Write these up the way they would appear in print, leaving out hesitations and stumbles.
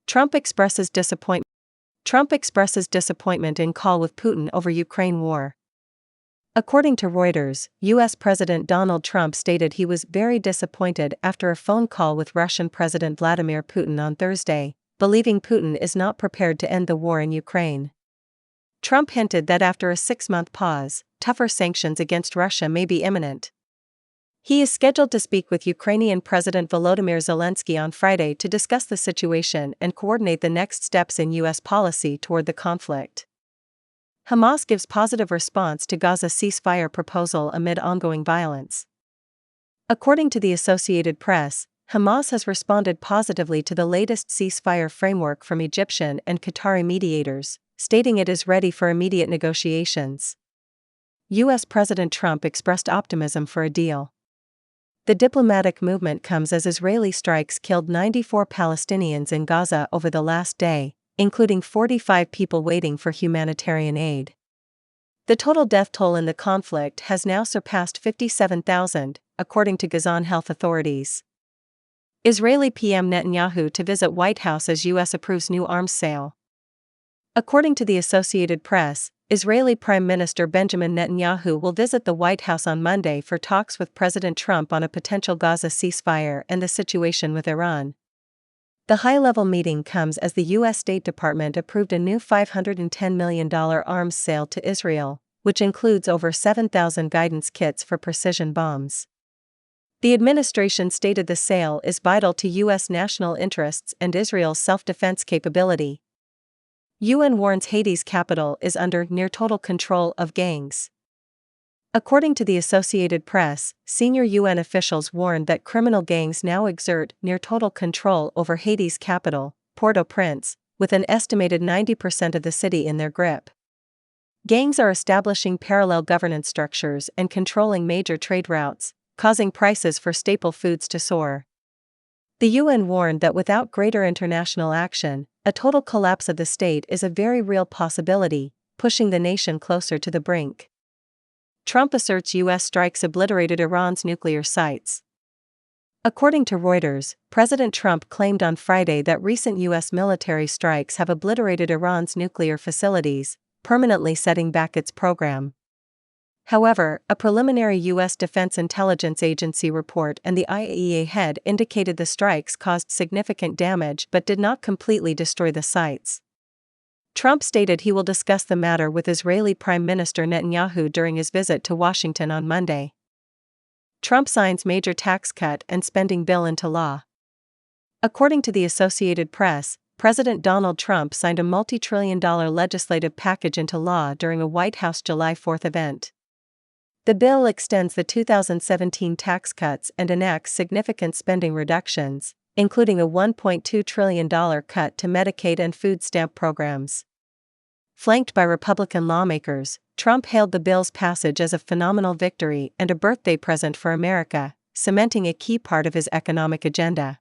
Trump expresses disappointment. Trump expresses disappointment in call with Putin over Ukraine war. According to Reuters, U.S. President Donald Trump stated he was very disappointed after a phone call with Russian President Vladimir Putin on Thursday, believing Putin is not prepared to end the war in Ukraine. Trump hinted that after a 6-month pause, tougher sanctions against Russia may be imminent. He is scheduled to speak with Ukrainian President Volodymyr Zelensky on Friday to discuss the situation and coordinate the next steps in U.S. policy toward the conflict. Hamas gives positive response to Gaza ceasefire proposal amid ongoing violence. According to the Associated Press, Hamas has responded positively to the latest ceasefire framework from Egyptian and Qatari mediators, stating it is ready for immediate negotiations. U.S. President Trump expressed optimism for a deal. The diplomatic movement comes as Israeli strikes killed 94 Palestinians in Gaza over the last day, including 45 people waiting for humanitarian aid. The total death toll in the conflict has now surpassed 57,000, according to Gazan health authorities. Israeli PM Netanyahu to visit White House as U.S. approves new arms sale. According to the Associated Press, Israeli Prime Minister Benjamin Netanyahu will visit the White House on Monday for talks with President Trump on a potential Gaza ceasefire and the situation with Iran. The high-level meeting comes as the U.S. State Department approved a new $510 million arms sale to Israel, which includes over 7,000 guidance kits for precision bombs. The administration stated the sale is vital to U.S. national interests and Israel's self-defense capability. UN warns Haiti's capital is under near-total control of gangs. According to the Associated Press, senior UN officials warned that criminal gangs now exert near-total control over Haiti's capital, Port-au-Prince, with an estimated 90% of the city in their grip. Gangs are establishing parallel governance structures and controlling major trade routes, causing prices for staple foods to soar. The UN warned that without greater international action, a total collapse of the state is a very real possibility, pushing the nation closer to the brink. Trump asserts U.S. strikes obliterated Iran's nuclear sites. According to Reuters, President Trump claimed on Friday that recent U.S. military strikes have obliterated Iran's nuclear facilities, permanently setting back its program. However, a preliminary U.S. Defense Intelligence Agency report and the IAEA head indicated the strikes caused significant damage but did not completely destroy the sites. Trump stated he will discuss the matter with Israeli Prime Minister Netanyahu during his visit to Washington on Monday. Trump signs major tax cut and spending bill into law. According to the Associated Press, President Donald Trump signed a multi-trillion-dollar legislative package into law during a White House July 4 event. The bill extends the 2017 tax cuts and enacts significant spending reductions, including a $1.2 trillion cut to Medicaid and food stamp programs. Flanked by Republican lawmakers, Trump hailed the bill's passage as a phenomenal victory and a birthday present for America, cementing a key part of his economic agenda.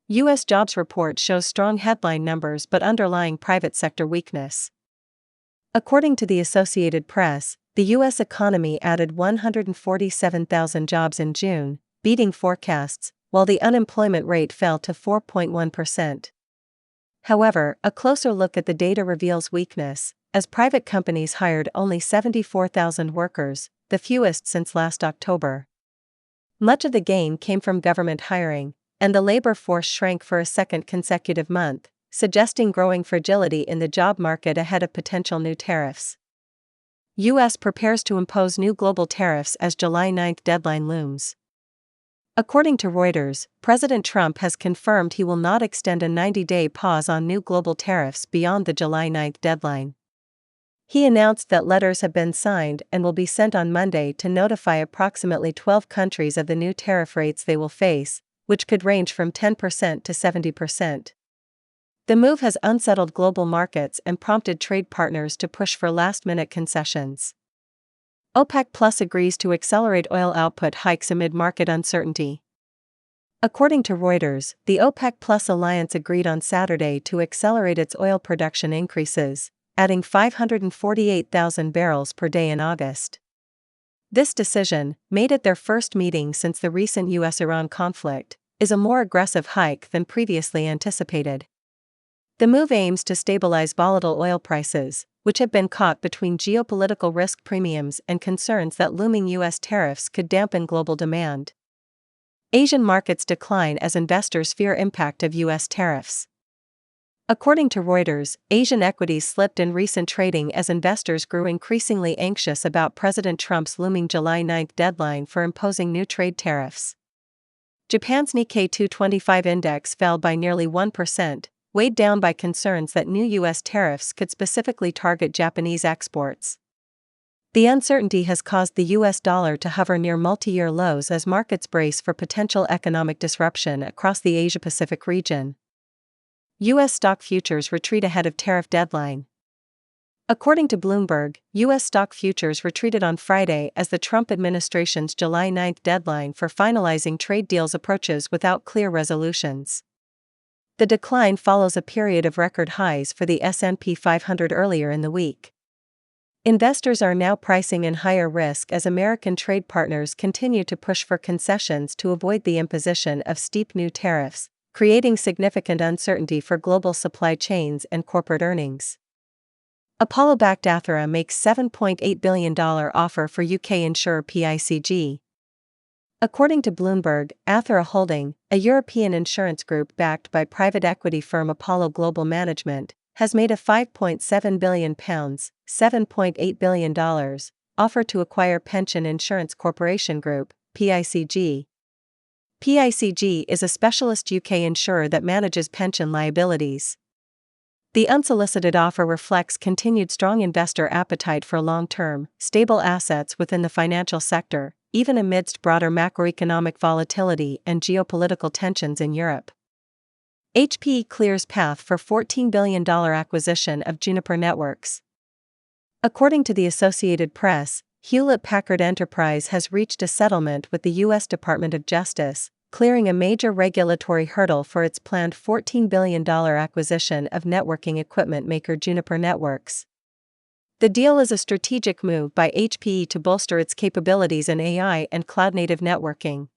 U.S. jobs report shows strong headline numbers but underlying private sector weakness. According to the Associated Press, the U.S. economy added 147,000 jobs in June, beating forecasts, while the unemployment rate fell to 4.1%. However, a closer look at the data reveals weakness, as private companies hired only 74,000 workers, the fewest since last October. Much of the gain came from government hiring, and the labor force shrank for a second consecutive month, suggesting growing fragility in the job market ahead of potential new tariffs. U.S. prepares to impose new global tariffs as July 9 deadline looms. According to Reuters, President Trump has confirmed he will not extend a 90-day pause on new global tariffs beyond the July 9 deadline. He announced that letters have been signed and will be sent on Monday to notify approximately 12 countries of the new tariff rates they will face, which could range from 10% to 70%. The move has unsettled global markets and prompted trade partners to push for last-minute concessions. OPEC Plus agrees to accelerate oil output hikes amid market uncertainty. According to Reuters, the OPEC Plus alliance agreed on Saturday to accelerate its oil production increases, adding 548,000 barrels per day in August. This decision, made at their first meeting since the recent U.S.-Iran conflict, is a more aggressive hike than previously anticipated. The move aims to stabilize volatile oil prices, which have been caught between geopolitical risk premiums and concerns that looming U.S. tariffs could dampen global demand. Asian markets decline as investors fear impact of U.S. tariffs. According to Reuters, Asian equities slipped in recent trading as investors grew increasingly anxious about President Trump's looming July 9 deadline for imposing new trade tariffs. Japan's Nikkei 225 index fell by nearly 1%, weighed down by concerns that new U.S. tariffs could specifically target Japanese exports. The uncertainty has caused the U.S. dollar to hover near multi-year lows as markets brace for potential economic disruption across the Asia-Pacific region. U.S. stock futures retreat ahead of tariff deadline. According to Bloomberg, U.S. stock futures retreated on Friday as the Trump administration's July 9 deadline for finalizing trade deals approaches without clear resolutions. The decline follows a period of record highs for the S&P 500 earlier in the week. Investors are now pricing in higher risk as American trade partners continue to push for concessions to avoid the imposition of steep new tariffs, creating significant uncertainty for global supply chains and corporate earnings. Apollo-backed Athora makes $7.8 billion offer for UK insurer PICG. According to Bloomberg, Athora Holding, a European insurance group backed by private equity firm Apollo Global Management, has made a £5.7 billion $7.8 billion offer to acquire Pension Insurance Corporation Group, PICG. PICG is a specialist UK insurer that manages pension liabilities. The unsolicited offer reflects continued strong investor appetite for long-term, stable assets within the financial sector, even amidst broader macroeconomic volatility and geopolitical tensions in Europe. HPE clears path for $14 billion acquisition of Juniper Networks. According to the Associated Press, Hewlett-Packard Enterprise has reached a settlement with the U.S. Department of Justice, clearing a major regulatory hurdle for its planned $14 billion acquisition of networking equipment maker Juniper Networks. The deal is a strategic move by HPE to bolster its capabilities in AI and cloud-native networking.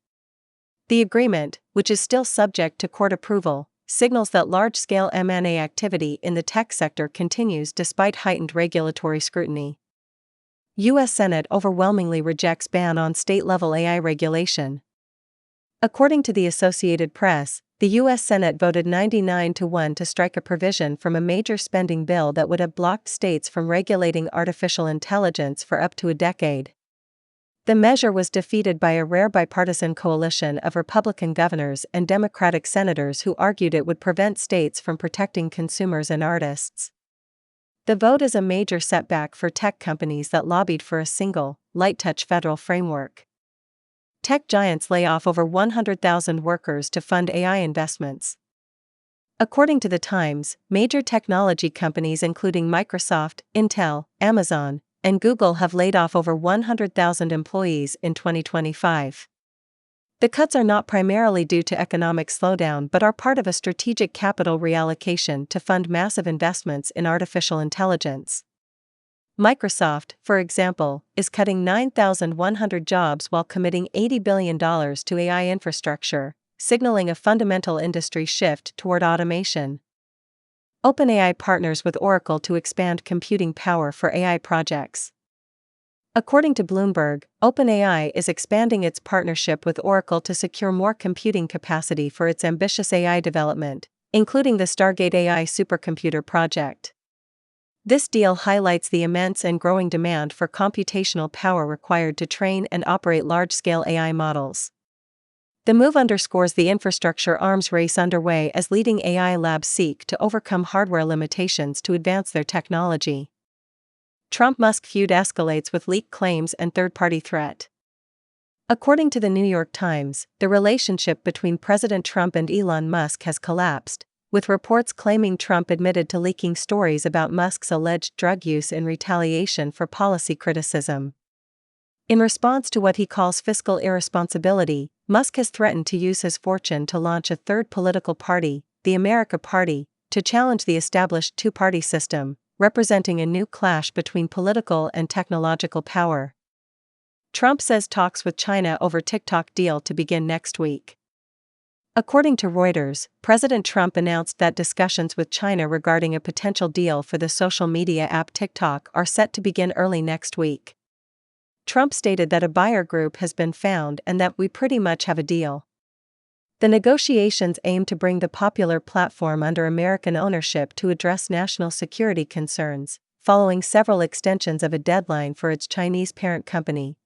The agreement, which is still subject to court approval, signals that large-scale M&A activity in the tech sector continues despite heightened regulatory scrutiny. U.S. Senate overwhelmingly rejects ban on state-level AI regulation. According to the Associated Press, the U.S. Senate voted 99-1 to strike a provision from a major spending bill that would have blocked states from regulating artificial intelligence for up to a decade. The measure was defeated by a rare bipartisan coalition of Republican governors and Democratic senators who argued it would prevent states from protecting consumers and artists. The vote is a major setback for tech companies that lobbied for a single, light-touch federal framework. Tech giants lay off over 100,000 workers to fund AI investments. According to The Times, major technology companies including Microsoft, Intel, Amazon, and Google have laid off over 100,000 employees in 2025. The cuts are not primarily due to economic slowdown but are part of a strategic capital reallocation to fund massive investments in artificial intelligence. Microsoft, for example, is cutting 9,100 jobs while committing $80 billion to AI infrastructure, signaling a fundamental industry shift toward automation. OpenAI partners with Oracle to expand computing power for AI projects. According to Bloomberg, OpenAI is expanding its partnership with Oracle to secure more computing capacity for its ambitious AI development, including the Stargate AI supercomputer project. This deal highlights the immense and growing demand for computational power required to train and operate large-scale AI models. The move underscores the infrastructure arms race underway as leading AI labs seek to overcome hardware limitations to advance their technology. Trump-Musk feud escalates with leaked claims and third-party threat. According to the New York Times, the relationship between President Trump and Elon Musk has collapsed, with reports claiming Trump admitted to leaking stories about Musk's alleged drug use in retaliation for policy criticism. In response to what he calls fiscal irresponsibility, Musk has threatened to use his fortune to launch a third political party, the America Party, to challenge the established two-party system, representing a new clash between political and technological power. Trump says talks with China over TikTok deal to begin next week. According to Reuters, President Trump announced that discussions with China regarding a potential deal for the social media app TikTok are set to begin early next week. Trump stated that a buyer group has been found and that we pretty much have a deal. The negotiations aim to bring the popular platform under American ownership to address national security concerns, following several extensions of a deadline for its Chinese parent company,